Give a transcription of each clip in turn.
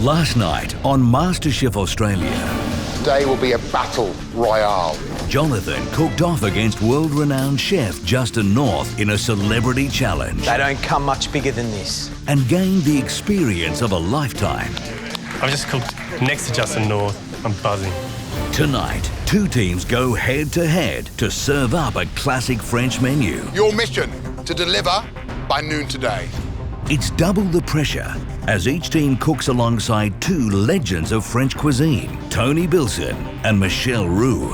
Last night on MasterChef Australia, Today will be a battle royale. Jonathan cooked off against world-renowned chef Justin North in a celebrity challenge They don't come much bigger than this. and gained the experience of a lifetime. I've just cooked next to Justin North. I'm buzzing. Tonight, two teams go head-to-head to serve up a classic French menu. Your mission, to deliver by noon today. It's double the pressure as each team cooks alongside two legends of French cuisine, Tony Bilson and Michelle Roux.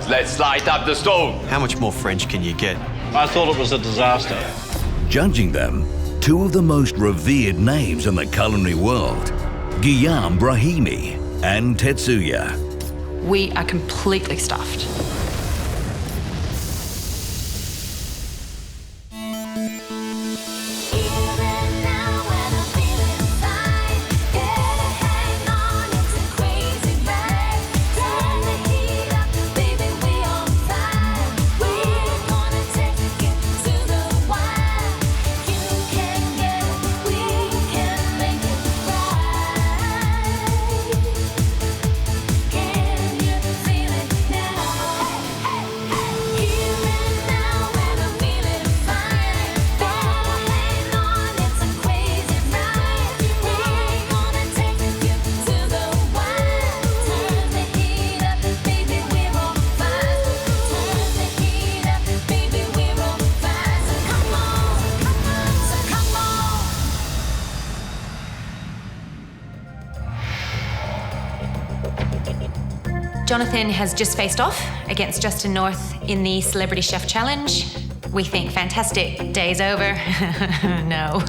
Let's light up the stove. How much more French can you get? I thought it was a disaster. Judging them, two of the most revered names in the culinary world, Guillaume Brahimi and Tetsuya. We are completely stuffed. Jonathan has just faced off against Justin North in the Celebrity Chef Challenge. We think fantastic, day's over. No,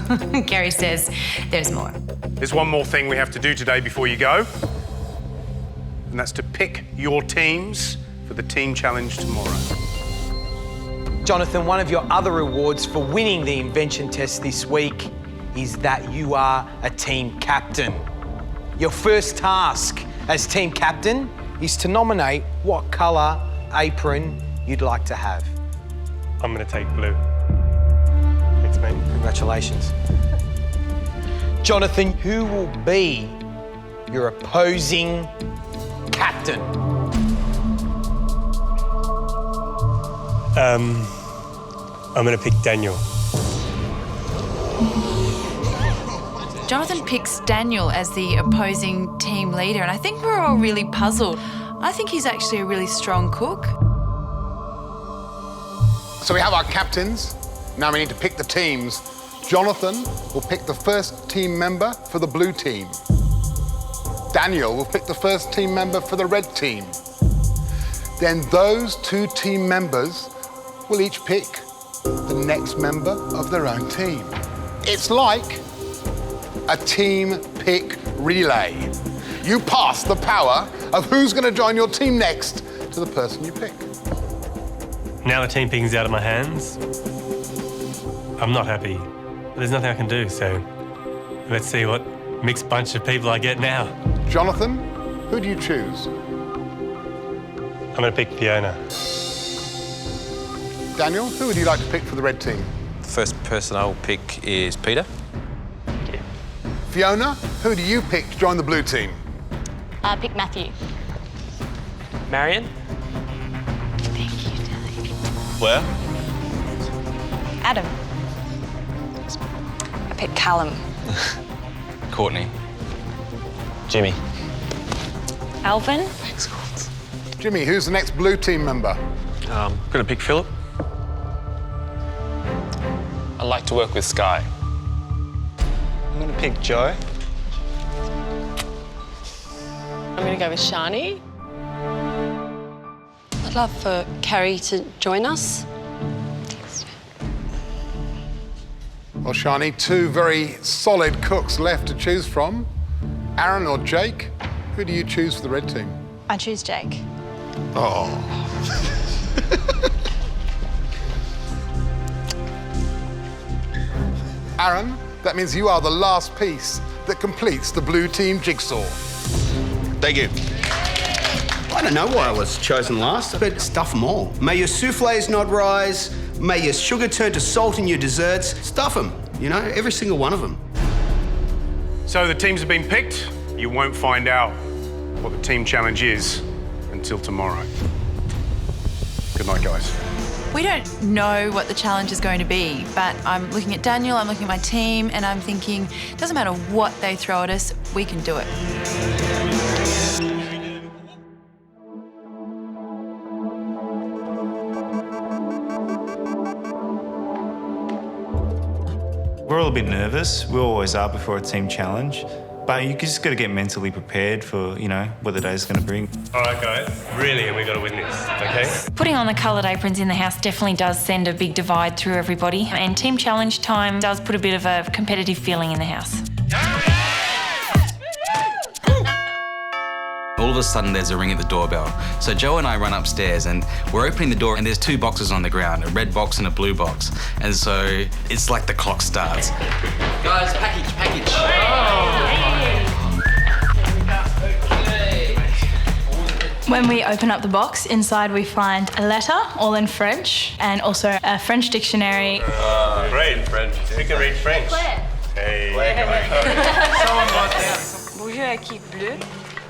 Gary says there's more. There's one more thing we have to do today before you go, and that's to pick your teams for the team challenge tomorrow. Jonathan, one of your other rewards for winning the invention test this week is that you are a team captain. Your first task as team captain is to nominate what colour apron you'd like to have. I'm going to take blue. Thanks, mate. Congratulations. Jonathan, who will be your opposing captain? I'm going to pick Daniel. Jonathan picks Daniel as the opposing team leader, and I think we're all really puzzled. I think he's actually a really strong cook. So we have our captains. Now we need to pick the teams. Jonathan will pick the first team member for the blue team. Daniel will pick the first team member for the red team. Then those two team members will each pick the next member of their own team. It's like a team pick relay. You pass the power of who's going to join your team next to the person you pick. Now the team picking's out of my hands. I'm not happy. There's nothing I can do, so let's see what mixed bunch of people I get now. Jonathan, who do you choose? I'm going to pick Fiona. Daniel, who would you like to pick for the red team? The first person I will pick is Peter. Fiona, who do you pick to join the blue team? Pick Matthew. Marion? Thank you, darling. Where? Adam. I picked Callum. Courtney. Jimmy. Alvin. Jimmy, who's the next blue team member? I'm going to pick Philip. I like to work with Sky. I'm going to pick Joe. I'm going to go with Shani. I'd love for Carrie to join us. Well, Shani, two very solid cooks left to choose from. Aaron or Jake, who do you choose for the red team? I choose Jake. Oh. Aaron, that means you are the last piece that completes the blue team jigsaw. Thank you. I don't know why I was chosen last, but stuff them all. May your soufflés not rise, may your sugar turn to salt in your desserts. Stuff them, you know, every single one of them. So the teams have been picked. You won't find out what the team challenge is until tomorrow. Good night, guys. We don't know what the challenge is going to be, but I'm looking at Daniel, I'm looking at my team, and I'm thinking, it doesn't matter what they throw at us, we can do it. We're all a bit nervous. We always are before a team challenge. But you just got to get mentally prepared for, you know, what the day's going to bring. All right, guys. Really, we got to win this, okay? Putting on the coloured aprons in the house definitely does send a big divide through everybody. And team challenge time does put a bit of a competitive feeling in the house. All of a sudden, there's a ring at the doorbell. So Joe and I run upstairs and we're opening the door and there's 2 boxes on the ground, a red box and a blue box. And so it's like the clock starts. Guys, package. When we open up the box, inside we find a letter, all in French, and also a French dictionary. Great, French. We can read French. Hey. Bonjour, équipe bleue.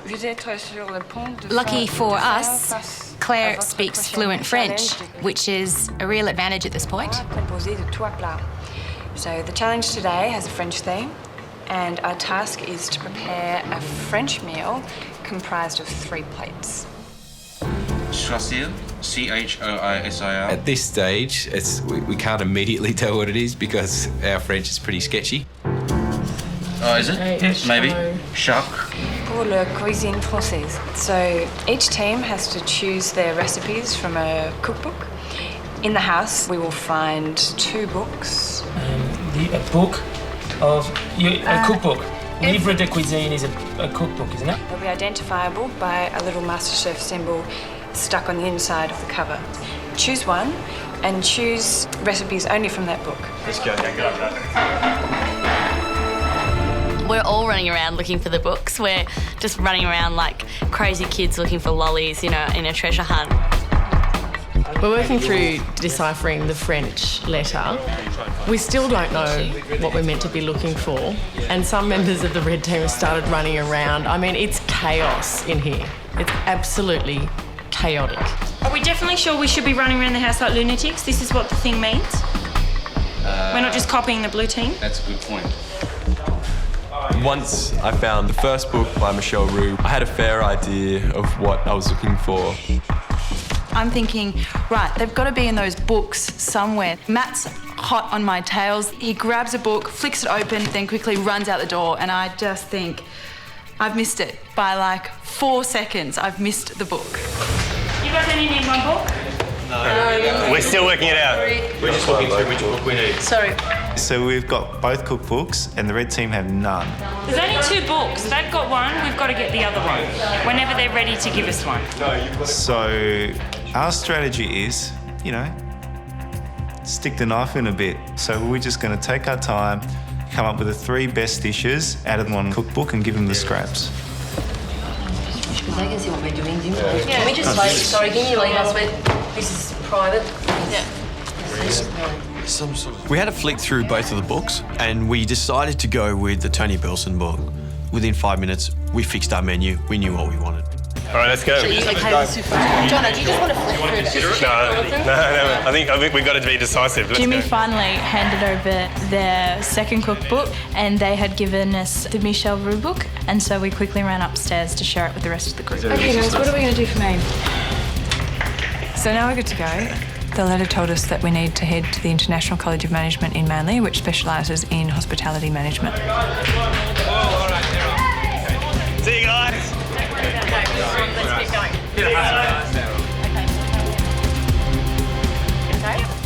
Vous êtes sur le pont de Lucky for us, Claire speaks fluent French, which is a real advantage at this point. Composé de 3 plats. So the challenge today has a French theme, and our task is to prepare a French meal comprised of 3 plates. Choisir, Choisir. At this stage, we can't immediately tell what it is because our French is pretty sketchy. Oh, is it? Maybe. Choc. Pour la cuisine française. So each team has to choose their recipes from a cookbook. In the house, we will find 2 books. A cookbook. Livre de cuisine is a cookbook, isn't it? They'll be identifiable by a little MasterChef symbol stuck on the inside of the cover. Choose one and choose recipes only from that book. Let's go. We're all running around looking for the books. We're just running around like crazy kids looking for lollies, you know, in a treasure hunt. We're working through deciphering the French letter. We still don't know what we're meant to be looking for, and some members of the red team have started running around. I mean, it's chaos in here. It's absolutely chaotic. Are we definitely sure we should be running around the house like lunatics? This is what the thing means? We're not just copying the blue team? That's a good point. Once I found the first book by Michelle Roux, I had a fair idea of what I was looking for. I'm thinking, right, they've got to be in those books somewhere. Matt's hot on my tails. He grabs a book, flicks it open, then quickly runs out the door, and I just think, I've missed it. By like 4 seconds, I've missed the book. You guys only need 1 book? No. We're still working it out. We're just looking through which book we need. Sorry. So we've got both cookbooks and the red team have none. There's only 2 books. They've got one, we've got to get the other one. Whenever they're ready to give us one. So our strategy is, you know, stick the knife in a bit. So we're just going to take our time, come up with the 3 best dishes out of the one cookbook and give them the scraps. Can we just wait? Sorry, can you leave us with this is private? Yeah. We had a flick through both of the books and we decided to go with the Tony Belson book. Within 5 minutes, we fixed our menu. We knew what we wanted. All right, let's go. So you okay with souffle? Jono, do you just want to flip through this? No. I think we've got to be decisive. Let's Jimmy go. finally handed over their second cookbook, and they had given us the Michelle Roux book, and so we quickly ran upstairs to share it with the rest of the group. Okay guys, what are we going to do for main? So now we're good to go. The letter told us that we need to head to the International College of Management in Manley, which specialises in hospitality management. See you guys. Let's keep going.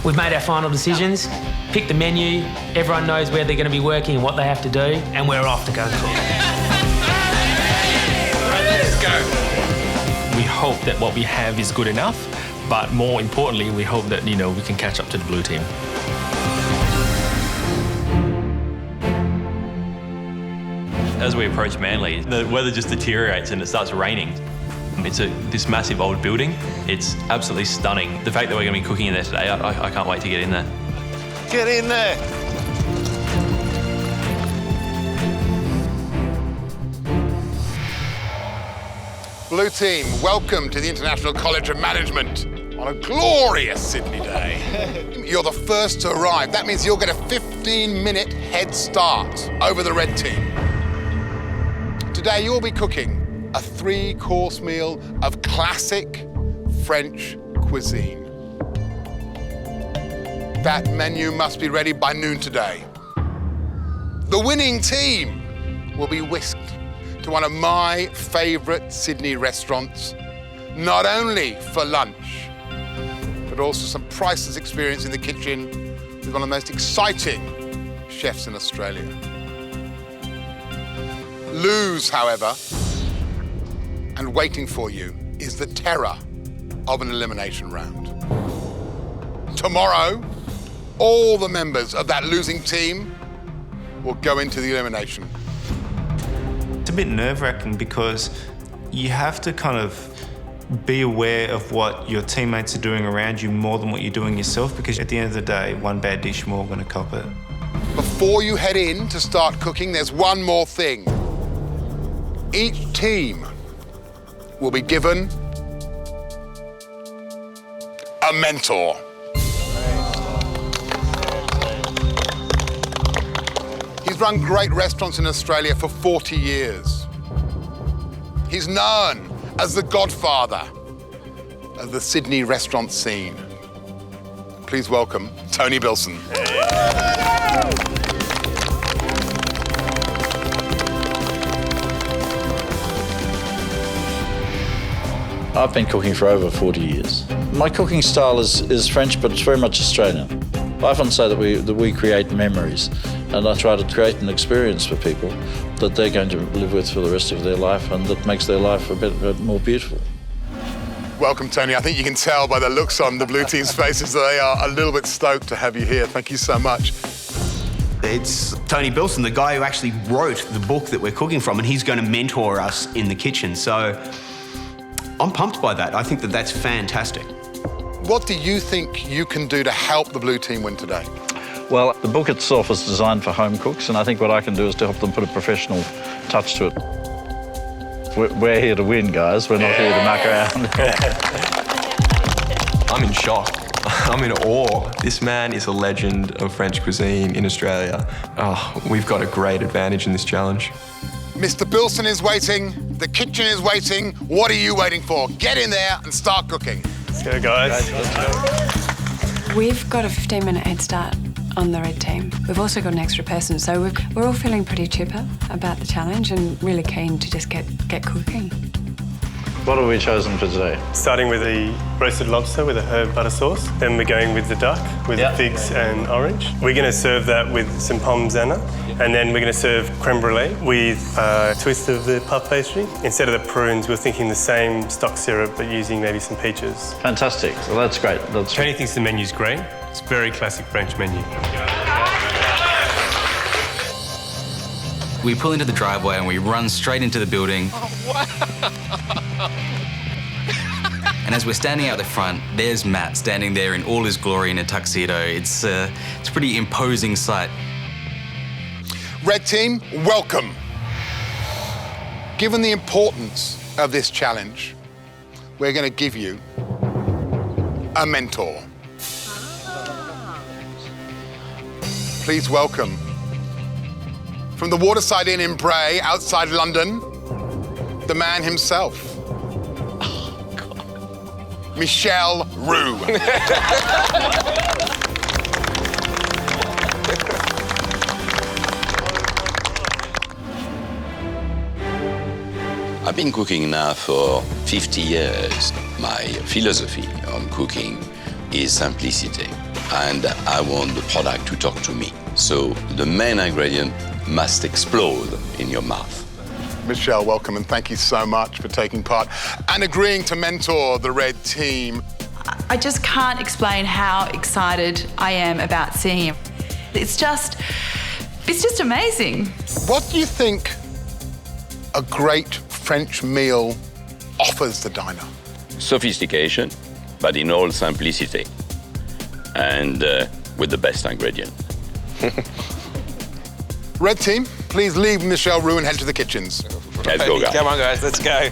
We've made our final decisions, picked the menu, everyone knows where they're going to be working and what they have to do, and we're off to go cook. Let's go. We hope that what we have is good enough, but more importantly, we hope that, you know, we can catch up to the blue team. As we approach Manley, the weather just deteriorates and it starts raining. It's this massive old building. It's absolutely stunning. The fact that we're going to be cooking in there today, I can't wait to get in there. Get in there. Blue team, welcome to the International College of Management on a glorious Sydney day. You're the first to arrive. That means you'll get a 15-minute head start over the red team. Today, you'll be cooking a 3-course meal of classic French cuisine. That menu must be ready by noon today. The winning team will be whisked to one of my favourite Sydney restaurants, not only for lunch, but also some priceless experience in the kitchen with one of the most exciting chefs in Australia. Lose, however, and waiting for you is the terror of an elimination round. Tomorrow, all the members of that losing team will go into the elimination. It's a bit nerve-wracking because you have to kind of be aware of what your teammates are doing around you more than what you're doing yourself, because at the end of the day, one bad dish more going to cop it. Before you head in to start cooking, there's one more thing. Each team will be given a mentor. He's run great restaurants in Australia for 40 years. He's known as the godfather of the Sydney restaurant scene. Please welcome Tony Bilson. I've been cooking for over 40 years. My cooking style is French, but it's very much Australian. I often say that we create memories, and I try to create an experience for people that they're going to live with for the rest of their life, and that makes their life a bit more beautiful. Welcome, Tony. I think you can tell by the looks on the blue team's faces that they are a little bit stoked to have you here. Thank you so much. It's Tony Bilson, the guy who actually wrote the book that we're cooking from, and he's going to mentor us in the kitchen. So I'm pumped by that. I think that that's fantastic. What do you think you can do to help the blue team win today? Well, the book itself is designed for home cooks, and I think what I can do is to help them put a professional touch to it. We're here to win, guys. We're not here to muck around. I'm in shock. I'm in awe. This man is a legend of French cuisine in Australia. Oh, we've got a great advantage in this challenge. Mr. Bilson is waiting. The kitchen is waiting. What are you waiting for? Get in there and start cooking. Let's go, guys. We've got a 15-minute head start on the red team. We've also got an extra person, so we're all feeling pretty chipper about the challenge and really keen to just get cooking. What have we chosen for today? Starting with the roasted lobster with a herb butter sauce. Then we're going with the duck with figs and orange. We're going to serve that with some parmigiana. And then we're going to serve creme brulee with a twist of the puff pastry. Instead of the prunes, we're thinking the same stock syrup, but using maybe some peaches. Fantastic. Well, that's great. Tony thinks the menu's great. It's a very classic French menu. We pull into the driveway and we run straight into the building. And as we're standing out the front, there's Matt standing there in all his glory in a tuxedo. It's a pretty imposing sight. Red team, welcome. Given the importance of this challenge, we're going to give you a mentor. Please welcome, from the Waterside Inn in Bray, outside London, the man himself. Michel Roux. I've been cooking now for 50 years. My philosophy on cooking is simplicity, and I want the product to talk to me. So the main ingredient must explode in your mouth. Michelle, welcome, and thank you so much for taking part and agreeing to mentor the red team. I just can't explain how excited I am about seeing him. It's just amazing. What do you think a great French meal offers the diner? Sophistication, but in all simplicity, and with the best ingredient. Red team, please leave Michel Roux and head to the kitchens. Let's go, guys. Come on, guys, let's go.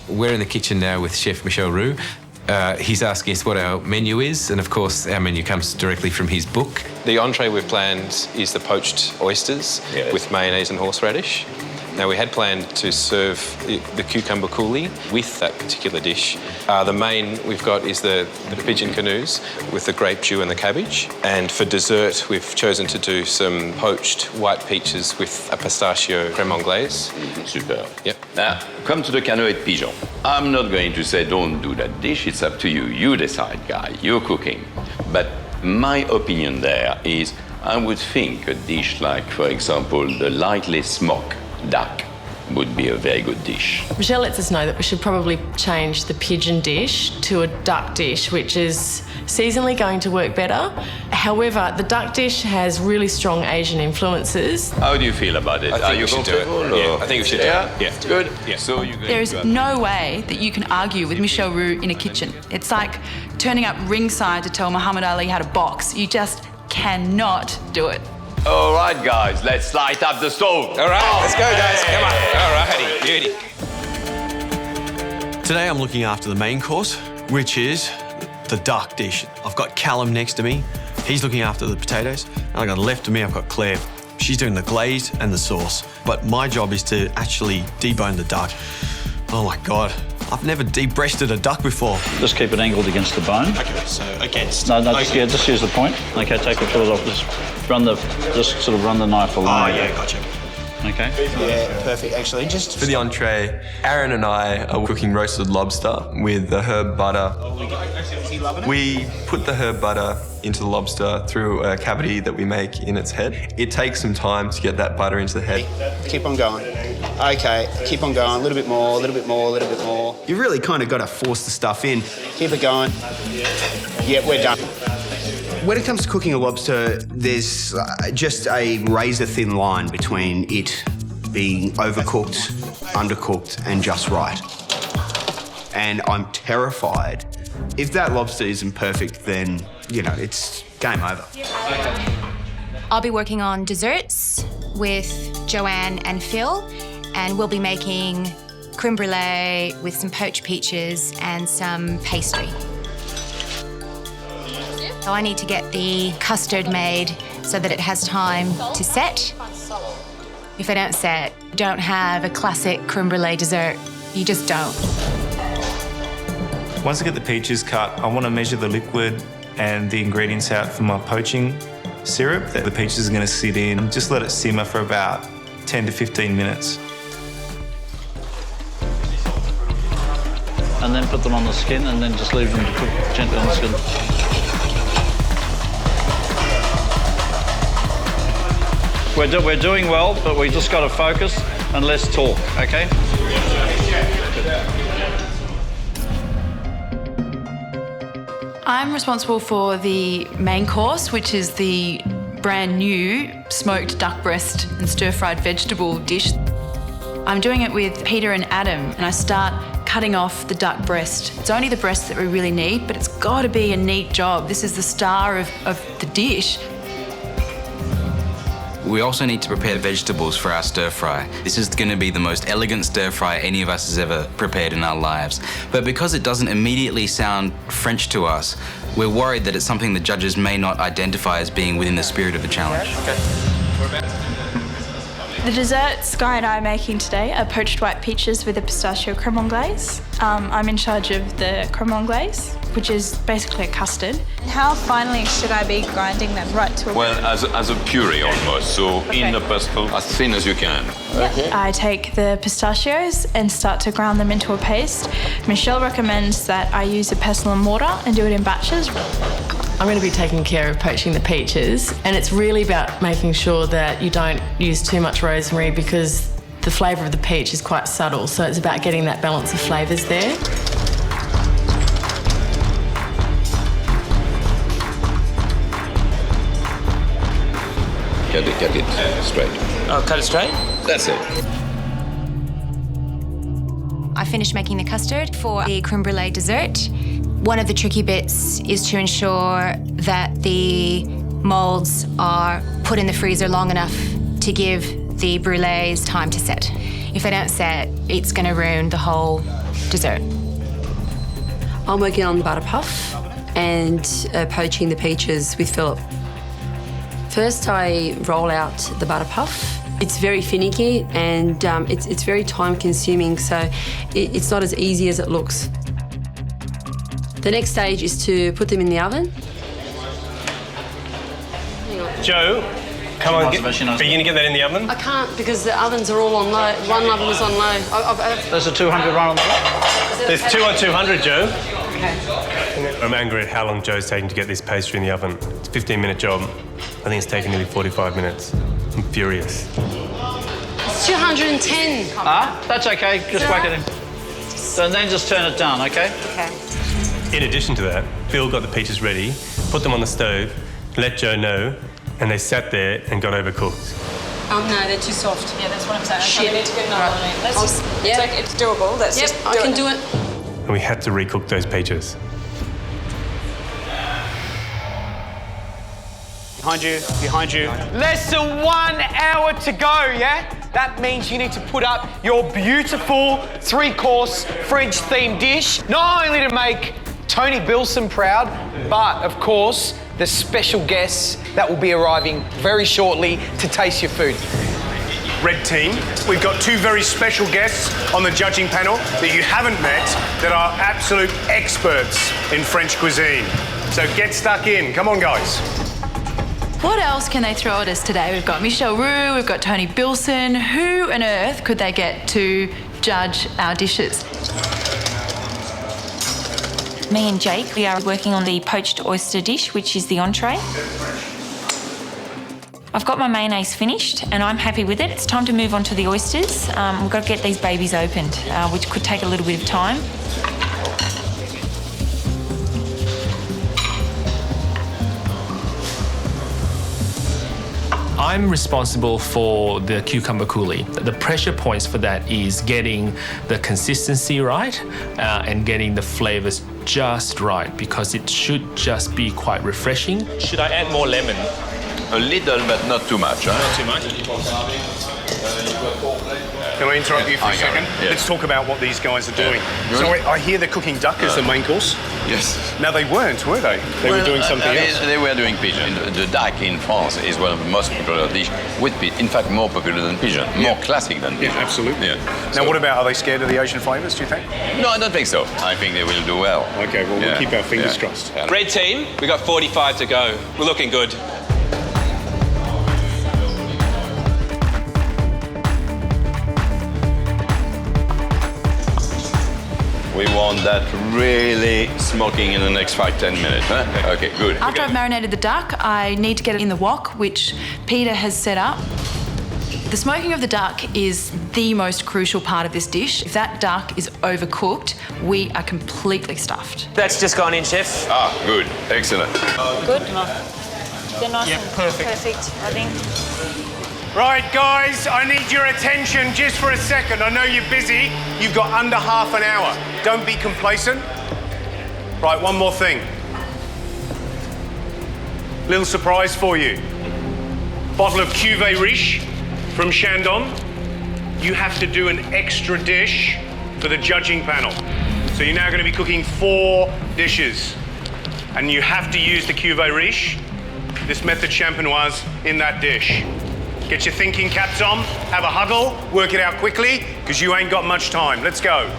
We're in the kitchen now with Chef Michel Roux. He's asking us what our menu is, and of course our menu comes directly from his book. The entree we've planned is the poached oysters with mayonnaise and horseradish. Now, we had planned to serve the cucumber coulis with that particular dish. The main we've got is the pigeon canoes with the grape jus and the cabbage. And for dessert, we've chosen to do some poached white peaches with a pistachio crème anglaise. Super. Yep. Now, come to the canoë pigeon. I'm not going to say don't do that dish. It's up to you. You decide, guy. You're cooking. But my opinion there is I would think a dish like, for example, the lightly smoked duck would be a very good dish. Michelle lets us know that we should probably change the pigeon dish to a duck dish, which is seasonally going to work better. However, the duck dish has really strong Asian influences. How do you feel about it? I think we should do it. Yeah, I think we should do it. Yeah, good. Yeah. So you're going There is no way that you can argue with Michel Roux in a kitchen. It's like turning up ringside to tell Muhammad Ali how to box. You just cannot do it. All right, guys, let's light up the stove. All right, let's go, guys. Come on. All righty, beauty. Today I'm looking after the main course, which is the duck dish. I've got Callum next to me. He's looking after the potatoes. And I got left of me, I've got Claire. She's doing the glaze and the sauce. But my job is to actually debone the duck. Oh my God. I've never de-breasted a duck before. Just keep it angled against the bone. Okay, so against. No, just use the point. Okay, take the fillers off. Just sort of run the knife along. Oh yeah, gotcha. Okay. Yeah, perfect. Actually, just For the entree, Aaron and I are cooking roasted lobster with the herb butter. We put the herb butter into the lobster through a cavity that we make in its head. It takes some time to get that butter into the head. keep on going. Okay, keep on going. A little bit more, a little bit more, a little bit more. You really kind of got to force the stuff in. Keep it going. Yeah, we're done. When it comes to cooking a lobster, there's just a razor-thin line between it being overcooked, undercooked, and just right. And I'm terrified. If that lobster isn't perfect, then, you know, it's game over. I'll be working on desserts with Joanne and Phil, and we'll be making creme brulee with some poached peaches and some pastry. So I need to get the custard made so that it has time to set. If I don't set, don't have a classic creme brulee dessert. You just don't. Once I get the peaches cut, I want to measure the liquid and the ingredients out for my poaching syrup that the peaches are going to sit in. Just let it simmer for about 10 to 15 minutes. And then put them on the skin and then just leave them to cook gently on the skin. We're doing well, but we just got to focus and less talk, okay? I'm responsible for the main course, which is the brand new smoked duck breast and stir-fried vegetable dish. I'm doing it with Peter and Adam, and I start cutting off the duck breast. It's only the breast that we really need, but it's got to be a neat job. This is the star of the dish. We also need to prepare vegetables for our stir fry. This is going to be the most elegant stir fry any of us has ever prepared in our lives. But because it doesn't immediately sound French to us, we're worried that it's something the judges may not identify as being within the spirit of the challenge. The dessert Sky and I are making today are poached white peaches with a pistachio creme anglaise. I'm in charge of the creme anglaise, which is basically a custard. How finely should I be grinding them? Right to a... Well, as a puree almost, so in the pestle, as thin as you can. Okay. I take the pistachios and start to ground them into a paste. Michelle recommends that I use a pestle and mortar and do it in batches. I'm going to be taking care of poaching the peaches, and it's really about making sure that you don't use too much rosemary because the flavour of the peach is quite subtle, so it's about getting that balance of flavours there. Cut it straight. Oh, cut it straight? That's it. I finished making the custard for the creme brulee dessert. One of the tricky bits is to ensure that the moulds are put in the freezer long enough to give the brulee's time to set. If they don't set, it's going to ruin the whole dessert. I'm working on butter puff and poaching the peaches with Philip. First, I roll out the butter puff. It's very finicky and it's very time-consuming, so it's not as easy as it looks. The next stage is to put them in the oven. Joe, come on, are you going to get that in the oven? I can't because the ovens are all on low. One oven was on low. There's a 200 run on the top. There's 2 on 200, Joe. Okay. I'm angry at how long Joe's taking to get this pastry in the oven. It's a 15-minute job. I think it's taking nearly 45 minutes. I'm furious. It's 210. That's okay. Just whack it in. So then just turn it down, okay? Okay. In addition to that, Phil got the peaches ready, put them on the stove, let Joe know, and they sat there and got overcooked. No, they're too soft. Yeah, that's what I'm saying. Shit. We need to get another one in. Let's just, it's doable. Let's just I can do it. And we had to recook those peaches. Behind you. Less than 1 hour to go, yeah? That means you need to put up your beautiful 3-course French-themed dish, not only to make Tony Bilson proud, but, of course, the special guests that will be arriving very shortly to taste your food. Red team, we've got 2 very special guests on the judging panel that you haven't met that are absolute experts in French cuisine. So get stuck in. Come on, guys. What else can they throw at us today? We've got Michelle Roux, we've got Tony Bilson. Who on earth could they get to judge our dishes? Me and Jake, we are working on the poached oyster dish, which is the entree. I've got my mayonnaise finished and I'm happy with it. It's time to move on to the oysters. We've got to get these babies opened, which could take a little bit of time. I'm responsible for the cucumber coulis. The pressure points for that is getting the consistency right and getting the flavors just right, because it should just be quite refreshing. Should I add more lemon? A little, but not too much. Not too much? Can I interrupt you for a second? Yes. Let's talk about what these guys are doing. So I hear they're cooking duck as the main course. Yes. Now they weren't, were they? They were doing something else. They were doing pigeon. The duck in France is one of the most popular dishes with pigeon. In fact, more popular than pigeon. More classic than pigeon. Yeah, absolutely. Yeah. Now, what about, are they scared of the Asian flavours, do you think? No, I don't think so. I think they will do well. Okay, well, we'll keep our fingers crossed. Red team, we got 45 to go. We're looking good. We want that really smoking in the next 5-10 minutes, huh? Okay, good. After I've marinated the duck, I need to get it in the wok, which Peter has set up. The smoking of the duck is the most crucial part of this dish. If that duck is overcooked, we are completely stuffed. That's just gone in, chef. Ah, good. Excellent. Good. They're nice and perfect, I think. Right, guys, I need your attention just for a second. I know you're busy. You've got under half an hour. Don't be complacent. Right, one more thing. Little surprise for you. Bottle of Cuvée Riche from Chandon. You have to do an extra dish for the judging panel. So you're now going to be cooking 4 dishes. And you have to use the Cuvée Riche, this method champenoise, in that dish. Get your thinking caps on, have a huddle, work it out quickly, because you ain't got much time. Let's go.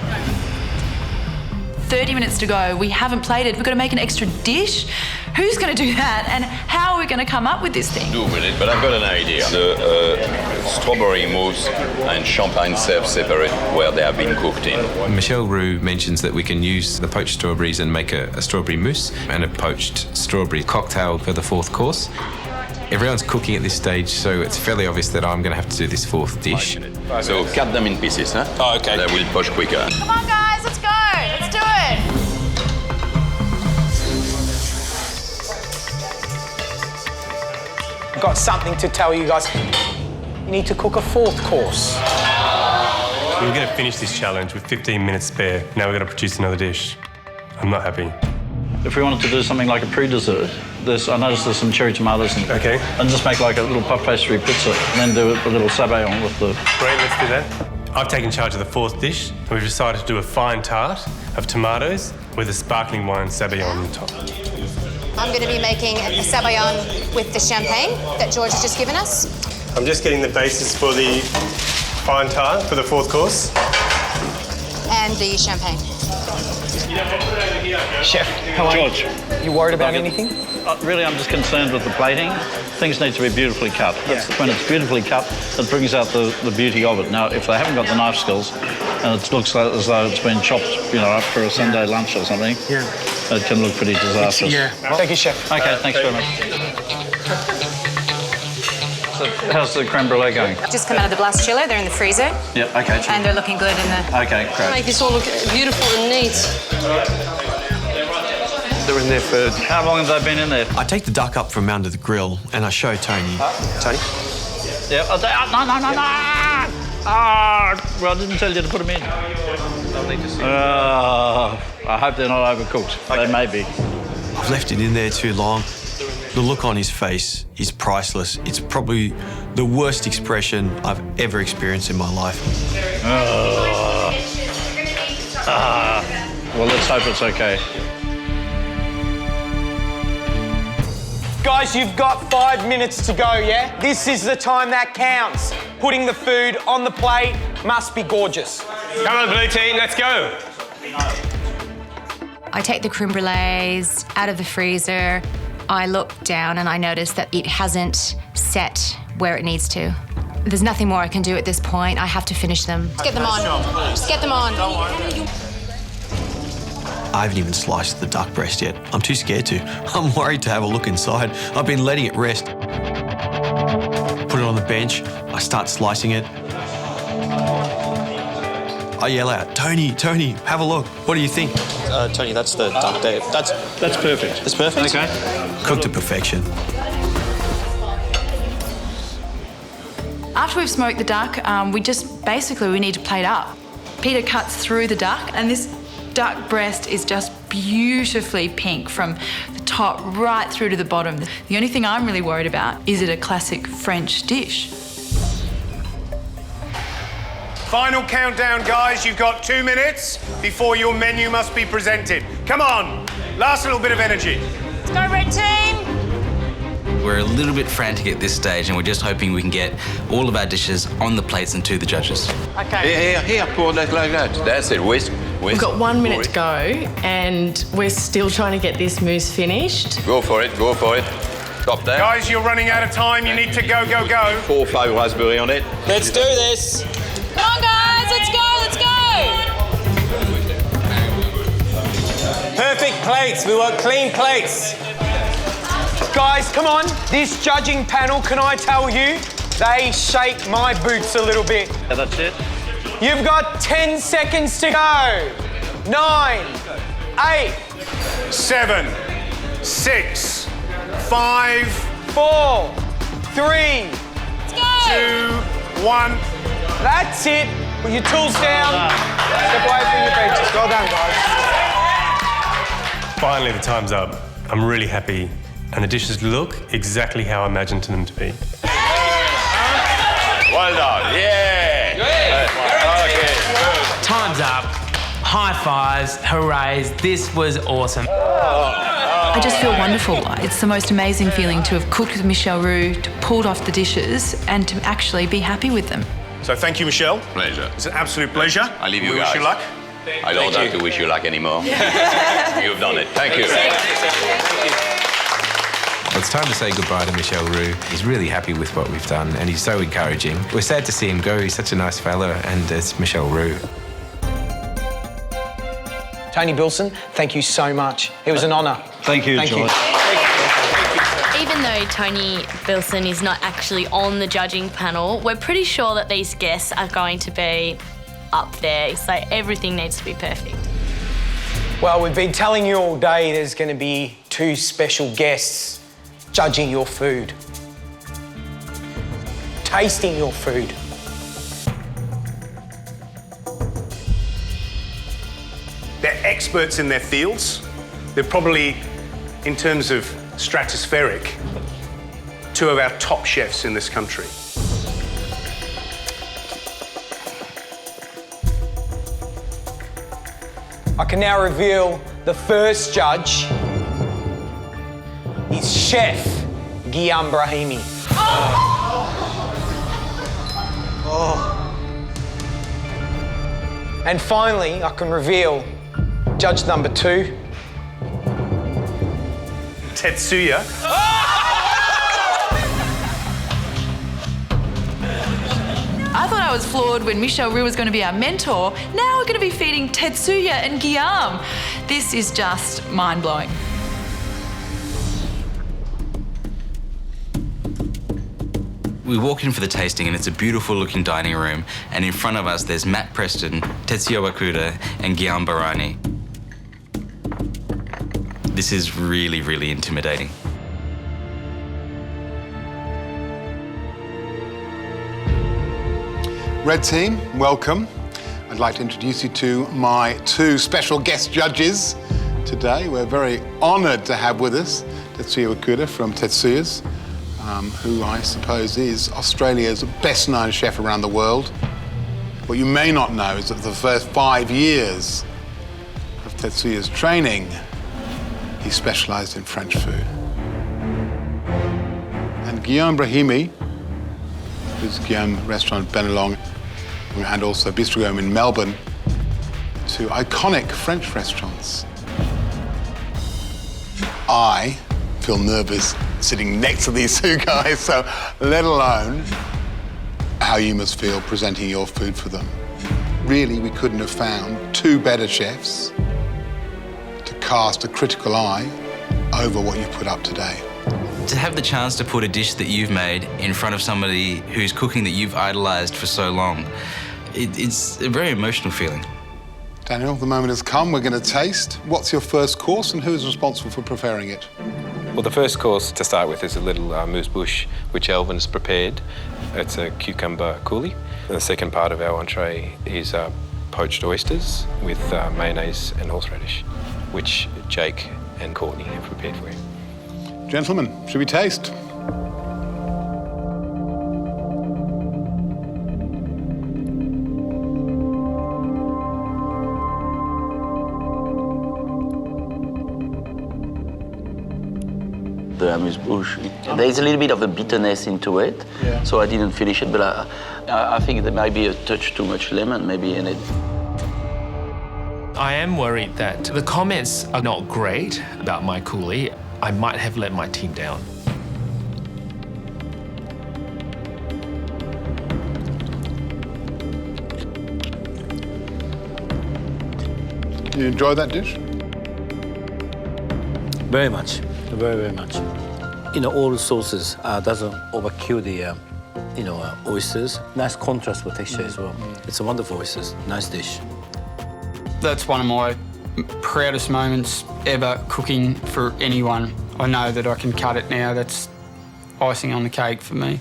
30 minutes to go. We haven't plated. We've got to make an extra dish. Who's going to do that? And how are we going to come up with this thing? Do with it, but I've got an idea. The strawberry mousse and champagne served separate where they have been cooked in. Michelle Roux mentions that we can use the poached strawberries and make a strawberry mousse and a poached strawberry cocktail for the 4th course. Everyone's cooking at this stage, so it's fairly obvious that I'm going to have to do this 4th dish. So cut them in pieces, huh? Oh, okay. That will poach quicker. Come on, guys, let's go. Let's do it. I've got something to tell you guys. You need to cook a 4th course. We were going to finish this challenge with 15 minutes spare. Now we're going to produce another dish. I'm not happy. If we wanted to do something like a pre-dessert, I noticed there's some cherry tomatoes in it. Okay. And just make like a little puff pastry pizza, and then do a little sabayon with the... Great, let's do that. I've taken charge of the fourth dish. We've decided to do a fine tart of tomatoes with a sparkling wine sabayon on top. I'm going to be making the sabayon with the champagne that George has just given us. I'm just getting the basis for the fine tart for the fourth course. And the champagne. Chef, how are George. you worried about anything? Really, I'm just concerned with the plating. Things need to be beautifully cut. When it's beautifully cut, it brings out the beauty of it. Now, if they haven't got the knife skills, and it looks like, as though it's been chopped, up for a Sunday lunch or something, it can look pretty disastrous. Thank you, Chef. Okay, thanks very much. So, how's the creme brulee going? Just come out of the blast chiller. They're in the freezer. Yep, okay. And they're looking good in the... Okay, great. Make this all look beautiful and neat. They're in there for... How long have they been in there? I take the duck up from under the grill and I show Tony. Tony? Yeah. No. Well, I didn't tell you to put them in. I hope they're not overcooked. Okay. They may be. I've left it in there too long. The look on his face is priceless. It's probably the worst expression I've ever experienced in my life. Well, let's hope it's okay. Guys, you've got 5 minutes to go, yeah? This is the time that counts. Putting the food on the plate must be gorgeous. Come on, blue team, let's go. I take the creme brulees out of the freezer. I look down and I notice that it hasn't set where it needs to. There's nothing more I can do at this point. I have to finish them. Just get them on. Just get them on. I haven't even sliced the duck breast yet. I'm too scared to. I'm worried to have a look inside. I've been letting it rest. Put it on the bench. I start slicing it. I yell out, Tony, have a look. What do you think? Tony, that's the duck there. That's perfect. It's perfect? Okay. Cooked to perfection. After we've smoked the duck, we need to plate up. Peter cuts through the duck, and this duck breast is just beautifully pink from the top right through to the bottom. The only thing I'm really worried about is it a classic French dish. Final countdown, guys. You've got 2 minutes before your menu must be presented. Come on, last little bit of energy. Let's go, red team! We're a little bit frantic at this stage and we're just hoping we can get all of our dishes on the plates and to the judges. Okay. Here, pour like that. That's it, whisk. We've got 1 minute to go and we're still trying to get this mousse finished. Go for it. Stop there. Guys, you're running out of time. You need to go. 4 or 5 raspberry on it. Let's do this. Come on, guys, let's go! Perfect plates. We want clean plates. Guys, come on. This judging panel, can I tell you, they shake my boots a little bit. Yeah, that's it. You've got 10 seconds to go. 9, 8, 7, 6, 5, 4, 3, 2, 1. That's it. Put your tools down. Step away from your benches. Well done, guys. Finally, the time's up. I'm really happy. And the dishes look exactly how I imagined them to be. Well done, yeah. Okay. Time's up. High fives, hoorays. This was awesome. I just feel wonderful. It's the most amazing feeling to have cooked with Michel Roux, to pulled off the dishes and to actually be happy with them. So thank you, Michelle. Pleasure. It's an absolute pleasure. I leave you we guys. wish you luck. I don't have to wish you luck anymore. You've done it. Thank you. Well, it's time to say goodbye to Michel Roux. He's really happy with what we've done and he's so encouraging. We're sad to see him go. He's such a nice fella and it's Michel Roux. Tony Bilson, thank you so much. It was an honour. Thank you, George. Even though Tony Bilson is not actually on the judging panel, we're pretty sure that these guests are going to be up there. So everything needs to be perfect. Well, we've been telling you all day there's going to be 2 special guests judging your food, tasting your food. They're experts in their fields. They're probably, in terms of stratospheric. Two of our top chefs in this country. I can now reveal the first judge is Chef Guillaume Brahimi. And finally, I can reveal judge number 2. Tetsuya. I thought I was flawed when Michel Roux was going to be our mentor. Now we're going to be feeding Tetsuya and Guillaume. This is just mind-blowing. We walk in for the tasting and it's a beautiful looking dining room, and in front of us there's Matt Preston, Tetsuya Wakuda and Guillaume Barani. This is really, really intimidating. Red team, welcome. I'd like to introduce you to my 2 special guest judges today. We're very honoured to have with us Tetsuya Wakuda from Tetsuya's, who I suppose is Australia's best-known chef around the world. What you may not know is that for the first 5 years of Tetsuya's training, he specialised in French food. And Guillaume Brahimi, who's Guillaume Restaurant Benelong, and also Bistro Guillaume in Melbourne, 2 iconic French restaurants. I feel nervous sitting next to these 2 guys, so let alone how you must feel presenting your food for them. Really, we couldn't have found 2 better chefs to cast a critical eye over what you put up today. To have the chance to put a dish that you've made in front of somebody whose cooking that you've idolised for so long, it's a very emotional feeling. Daniel, the moment has come. We're going to taste. What's your first course and who is responsible for preparing it? Well, the first course to start with is a little mousse-bouche, which Elvin's prepared. It's a cucumber coulis. And the second part of our entree is poached oysters with mayonnaise and horseradish, which Jake and Courtney have prepared for you. Gentlemen, should we taste? The amuse-bouche, there's a little bit of a bitterness into it, so I didn't finish it, but I think there might be a touch too much lemon maybe in it. I am worried that the comments are not great about my coulis. I might have let my team down. You enjoy that dish? Very much, very much. All the sauces doesn't overkill the, oysters. Nice contrast for texture as well. It's a wonderful oysters, nice dish. That's one of my proudest moments ever cooking for anyone. I know that I can cut it now. That's icing on the cake for me.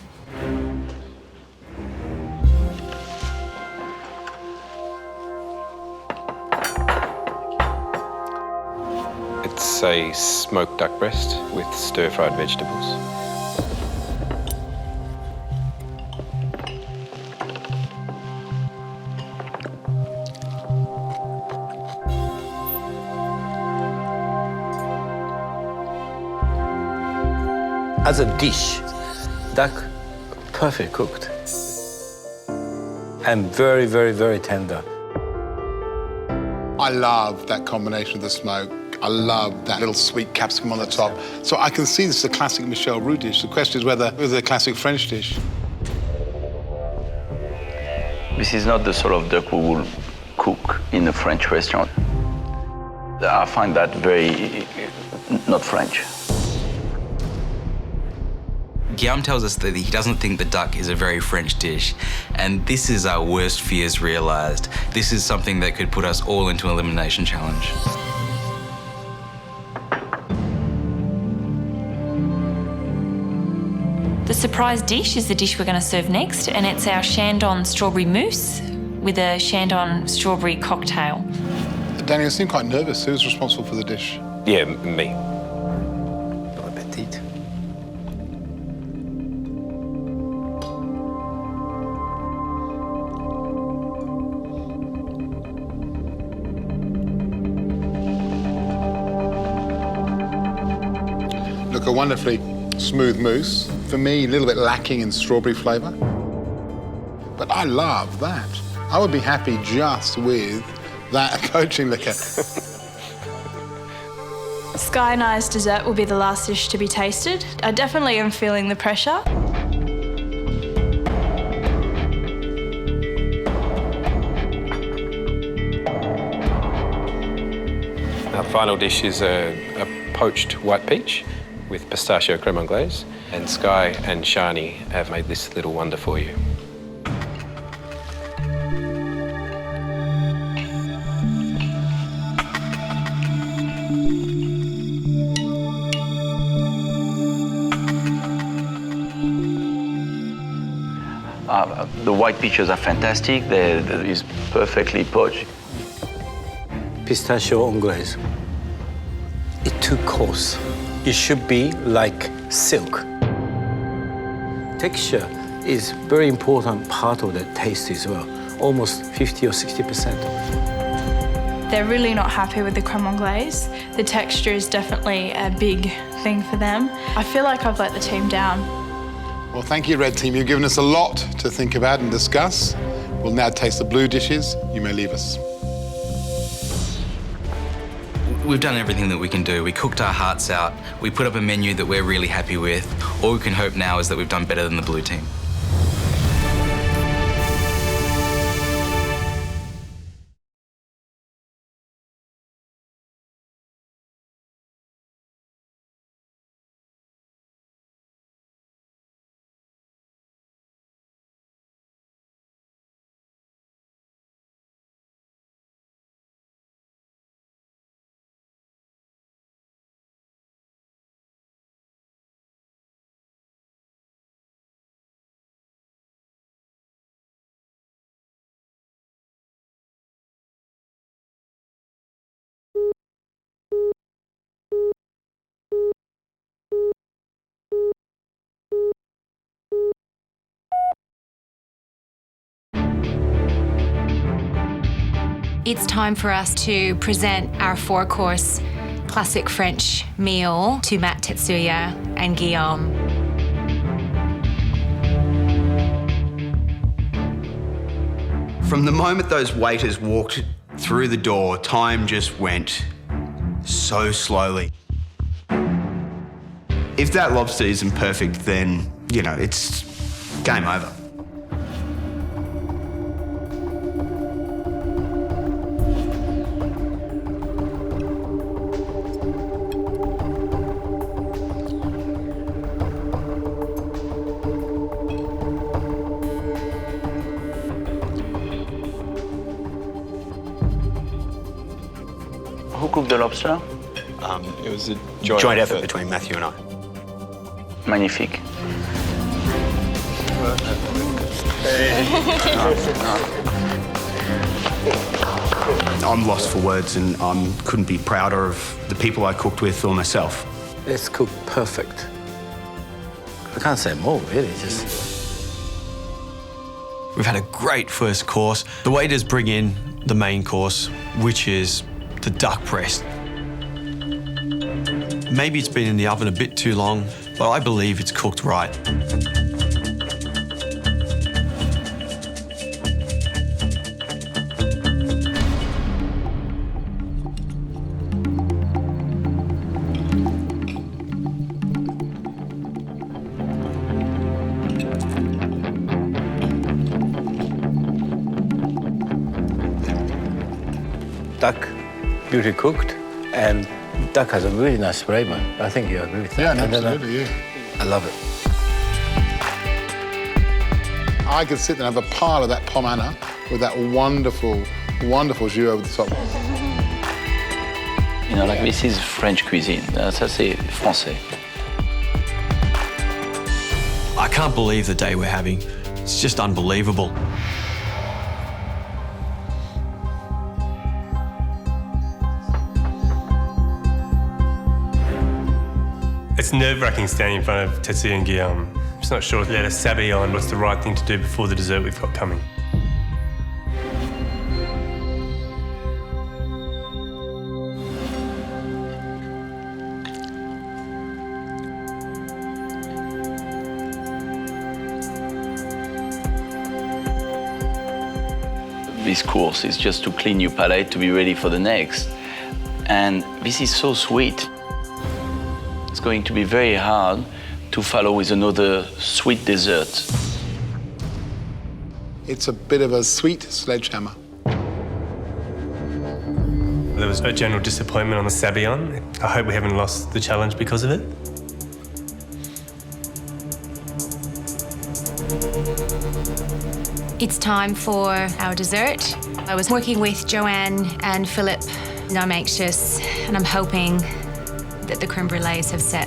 It's a smoked duck breast with stir-fried vegetables. As a dish, duck, perfect cooked. And very, very, very tender. I love that combination of the smoke. I love that little sweet capsicum on the top. So I can see this is a classic Michel Roux dish. The question is whether it's a classic French dish. This is not the sort of duck we will cook in a French restaurant. I find that very not French. Guillaume tells us that he doesn't think the duck is a very French dish, and this is our worst fears realised. This is something that could put us all into an elimination challenge. The surprise dish is the dish we're going to serve next, and it's our Shandon strawberry mousse with a Shandon strawberry cocktail. Daniel, you seem quite nervous. Who's responsible for the dish? Yeah, me. like a wonderfully smooth mousse. For me, a little bit lacking in strawberry flavour. But I love that. I would be happy just with that poaching liquor. Sky and I's dessert will be the last dish to be tasted. I definitely am feeling the pressure. Our final dish is a poached white peach with pistachio creme anglaise, and Sky and Shani have made this little wonder for you. The white peaches are fantastic. They're perfectly poached. Pistachio anglaise. It's too coarse. It should be like silk. Texture is very important part of the taste as well. Almost 50 or 60% of it. They're really not happy with the creme anglaise. The texture is definitely a big thing for them. I feel like I've let the team down. Well, thank you, Red Team. You've given us a lot to think about and discuss. We'll now taste the blue dishes. You may leave us. We've done everything that we can do. We cooked our hearts out. We put up a menu that we're really happy with. All we can hope now is that we've done better than the blue team. It's time for us to present our 4-course classic French meal to Matt, Tetsuya and Guillaume. From the moment those waiters walked through the door, time just went so slowly. If that lobster isn't perfect, then, you know, it's game over. Who cooked the lobster? It was a joint effort between Matthew and I. Magnifique. I'm lost for words and I couldn't be prouder of the people I cooked with or myself. It's cooked perfect. I can't say more, really, We've had a great first course. The waiters bring in the main course, which is the duck breast. Maybe it's been in the oven a bit too long, but I believe it's cooked right. Duck, beautifully cooked, and duck has a really nice flavor. I think you agree with that. Yeah, absolutely, yeah. I love it. I could sit there and have a pile of that pomme Anna with that wonderful, wonderful jus over the top. You know, like this is French cuisine. Ça, c'est français. I can't believe the day we're having. It's just unbelievable. It's nerve-wracking standing in front of Tetsuya and Guillaume. I'm just not sure if they're a savvy on what's the right thing to do before the dessert we've got coming. this course is just to clean your palate to be ready for the next. And this is so sweet. It's going to be very hard to follow with another sweet dessert. It's a bit of a sweet sledgehammer. There was a general disappointment on the Sabayon. I hope we haven't lost the challenge because of it. It's time for our dessert. I was working with Joanne and Philip, and I'm anxious and I'm hoping that the creme brulees have set.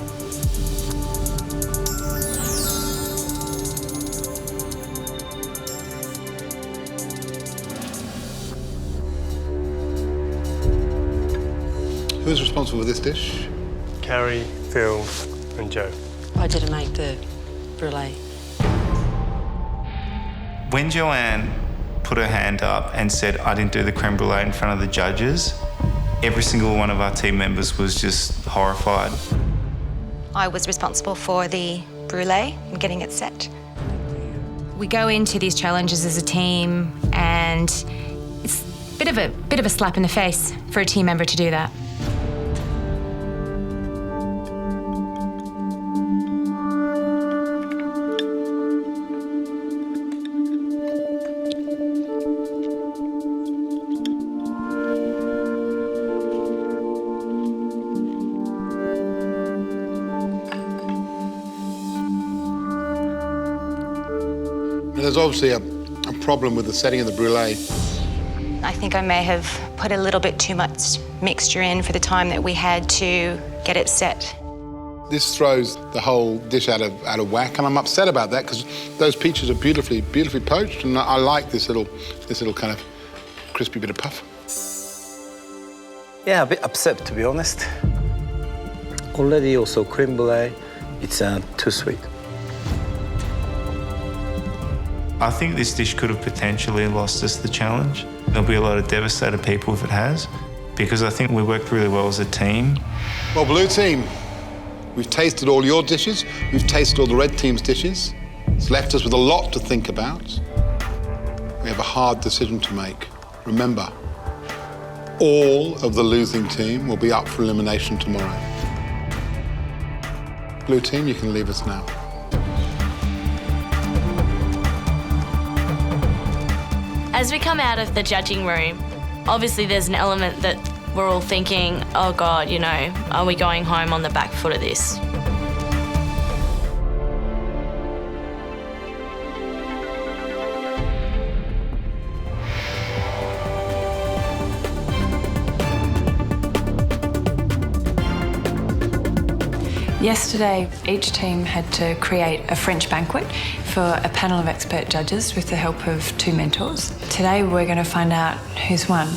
Who's responsible for this dish? Carrie, Phil, and Joe. I didn't make the brulee. When Joanne put her hand up and said, I didn't do the creme brulee in front of the judges, every single one of our team members was just horrified. I was responsible for the brulee and getting it set. We go into these challenges as a team, and it's a bit of a slap in the face for a team member to do that. There's obviously a problem with the setting of the brulee. I think I may have put a little bit too much mixture in for the time that we had to get it set. This throws the whole dish out of whack, and I'm upset about that because those peaches are beautifully poached, and I like this little kind of crispy bit of puff. Yeah, a bit upset, to be honest. Already also creme brulee, it's too sweet. I think this dish could have potentially lost us the challenge. There'll be a lot of devastated people if it has, because I think we worked really well as a team. Well, blue team, we've tasted all your dishes, we've tasted all the red team's dishes. It's left us with a lot to think about. We have a hard decision to make. Remember, all of the losing team will be up for elimination tomorrow. Blue team, you can leave us now. As we come out of the judging room, obviously there's an element that we're all thinking, oh God, you know, are we going home on the back foot of this? Yesterday, each team had to create a French banquet for a panel of expert judges with the help of 2 mentors. Today, we're going to find out who's won.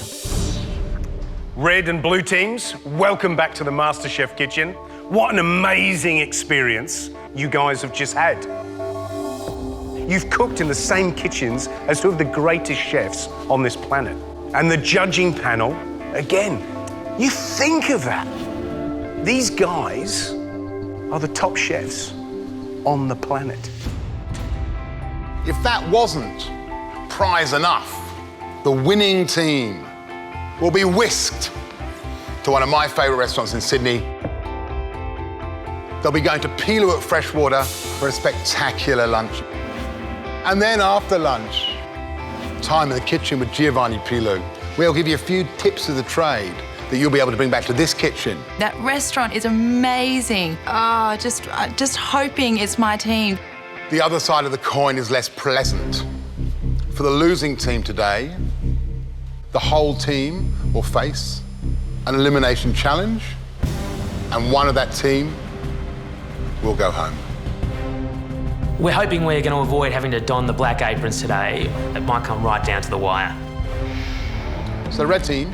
Red and blue teams, welcome back to the MasterChef kitchen. What an amazing experience you guys have just had. You've cooked in the same kitchens as 2 of the greatest chefs on this planet. And the judging panel, again, you think of that. These guys are the top chefs on the planet. If that wasn't prize enough, the winning team will be whisked to one of my favourite restaurants in Sydney. They'll be going to Pilu at Freshwater for a spectacular lunch. And then after lunch, time in the kitchen with Giovanni Pilu. We'll give you a few tips of the trade that you'll be able to bring back to this kitchen. That restaurant is amazing. Oh, just hoping it's my team. The other side of the coin is less pleasant. For the losing team today, the whole team will face an elimination challenge, and one of that team will go home. We're hoping we're going to avoid having to don the black aprons today. It might come right down to the wire. So the red team,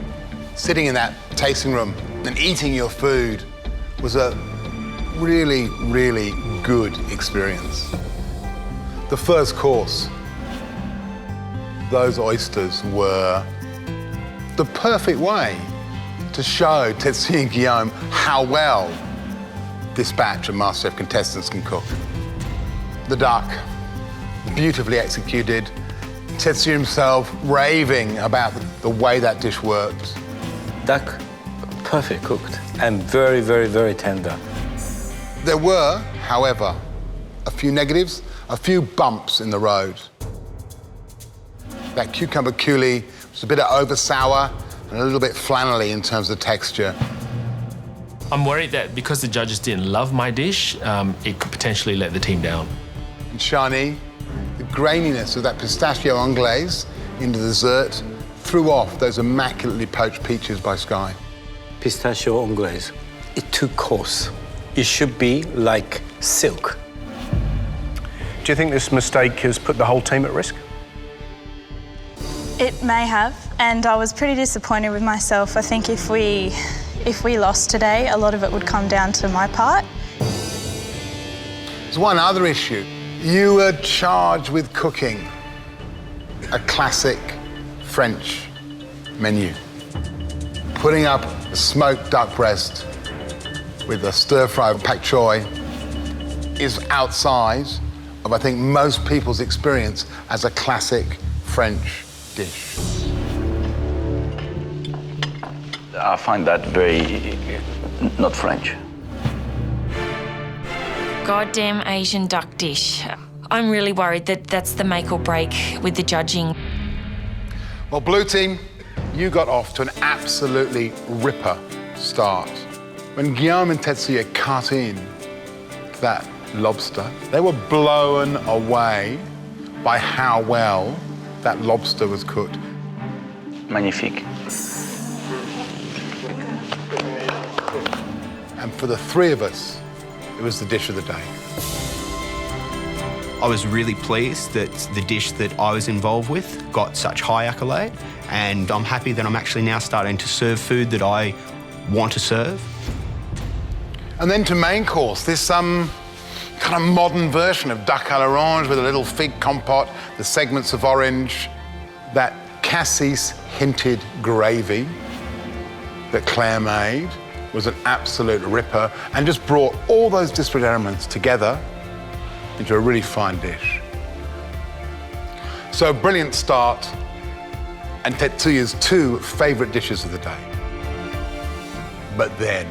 sitting in that tasting room and eating your food, was a really, really good experience. The first course, those oysters were the perfect way to show Tetsuya and Guillaume how well this batch of MasterChef contestants can cook. The duck, beautifully executed, Tetsuya himself raving about the way that dish works. Duck, perfect cooked and very, very, very tender. There were, however, a few negatives, a few bumps in the road. That cucumber coulis was a bit over sour and a little bit flannelly in terms of texture. I'm worried that because the judges didn't love my dish, it could potentially let the team down. And Shani, the graininess of that pistachio anglaise in the dessert threw off those immaculately poached peaches by Sky. Pistachio anglaise, it's too coarse. It should be like silk. Do you think this mistake has put the whole team at risk? It may have, and I was pretty disappointed with myself. I think if we lost today, a lot of it would come down to my part. There's one other issue. You were charged with cooking a classic French menu. Putting up a smoked duck breast with a stir-fry of pak choy is outside of, I think, most people's experience as a classic French dish. I find that very not French. Goddamn Asian duck dish. I'm really worried that that's the make or break with the judging. Well, blue team, you got off to an absolutely ripper start. When Guillaume and Tetsuya cut in that lobster, they were blown away by how well that lobster was cooked. Magnifique. And for the three of us, it was the dish of the day. I was really pleased that the dish that I was involved with got such high accolade, and I'm happy that I'm actually now starting to serve food that I want to serve. And then to main course, this kind of modern version of duck à l'orange with a little fig compote, the segments of orange, that cassis-hinted gravy that Claire made was an absolute ripper and just brought all those disparate elements together into a really fine dish. So a brilliant start, and Tetsuya's two favourite dishes of the day. But then,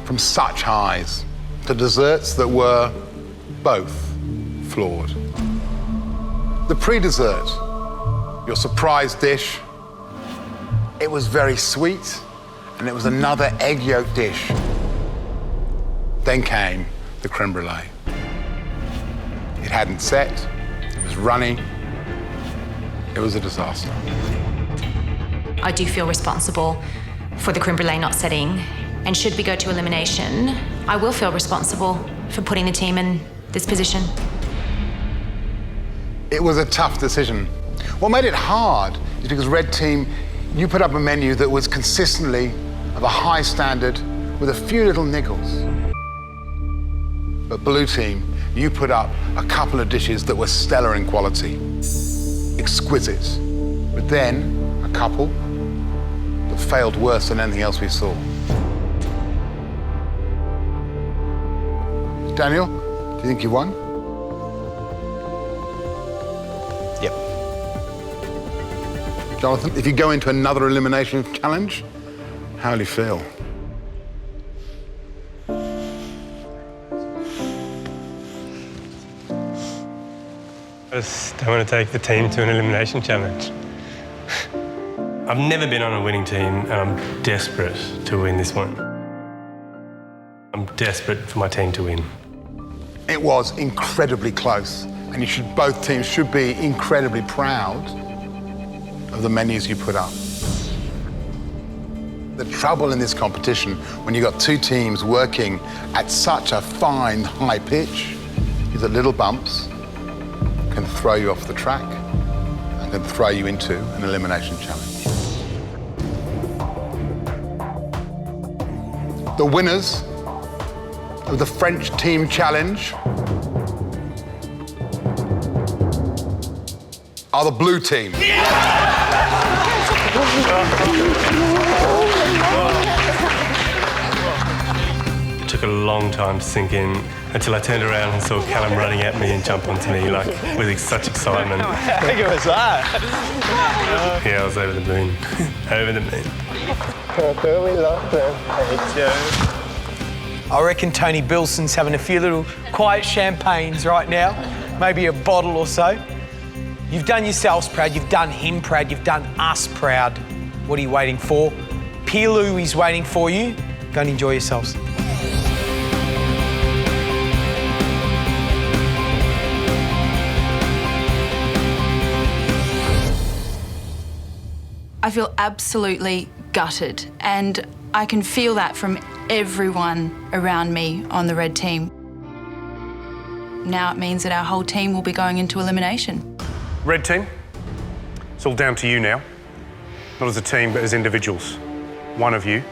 from such highs to desserts that were both flawed. The pre-dessert, your surprise dish, it was very sweet, and it was another egg yolk dish. Then came the creme brulee. It hadn't set, it was runny, it was a disaster. I do feel responsible for the creme brulee not setting, and should we go to elimination, I will feel responsible for putting the team in this position. It was a tough decision. What made it hard is because Red Team, you put up a menu that was consistently of a high standard with a few little niggles. But Blue Team, you put up a couple of dishes that were stellar in quality, exquisite, but then a couple that failed worse than anything else we saw. Daniel, do you think you won? Yep. Jonathan, if you go into another elimination challenge, how will you feel? I just don't want to take the team to an elimination challenge. I've never been on a winning team, and I'm desperate to win this one. I'm desperate for my team to win. It was incredibly close, and both teams should be incredibly proud of the menus you put up. The trouble in this competition, when you've got two teams working at such a fine, high pitch, is that little bumps can throw you off the track and can throw you into an elimination challenge. The winners of the French Team Challenge are the Blue Team. To took a long time to sink in until I turned around and saw Callum running at me and jump onto me like with such excitement. How good was that? Yeah, I was over the moon. Over the moon. We love them. I reckon Tony Bilson's having a few little quiet champagnes right now, maybe a bottle or so. You've done yourselves proud, you've done him proud, you've done us proud. What are you waiting for? Pilu is waiting for you. Go and enjoy yourselves. I feel absolutely gutted, and I can feel that from everyone around me on the red team. Now it means that our whole team will be going into elimination. Red team, it's all down to you now. Not as a team, but as individuals. One of you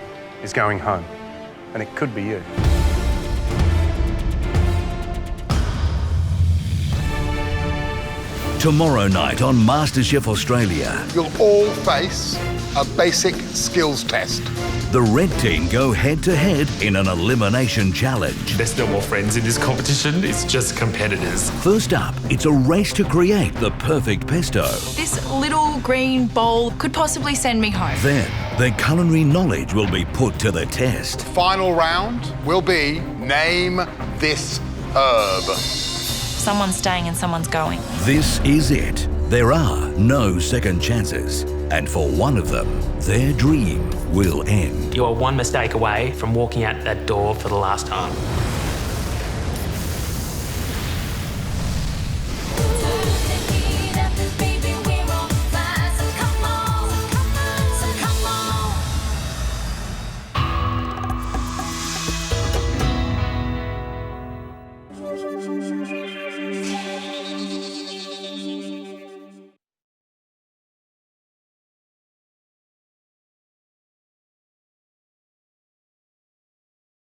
is going home, and it could be you. Tomorrow night on MasterChef Australia. You'll all face a basic skills test. The red team go head-to-head in an elimination challenge. There's no more friends in this competition, it's just competitors. First up, it's a race to create the perfect pesto. This little green bowl could possibly send me home. Then, their culinary knowledge will be put to the test. Final round will be name this herb. Someone's staying and someone's going. This is it. There are no second chances. And for one of them, their dream will end. You are one mistake away from walking out that door for the last time.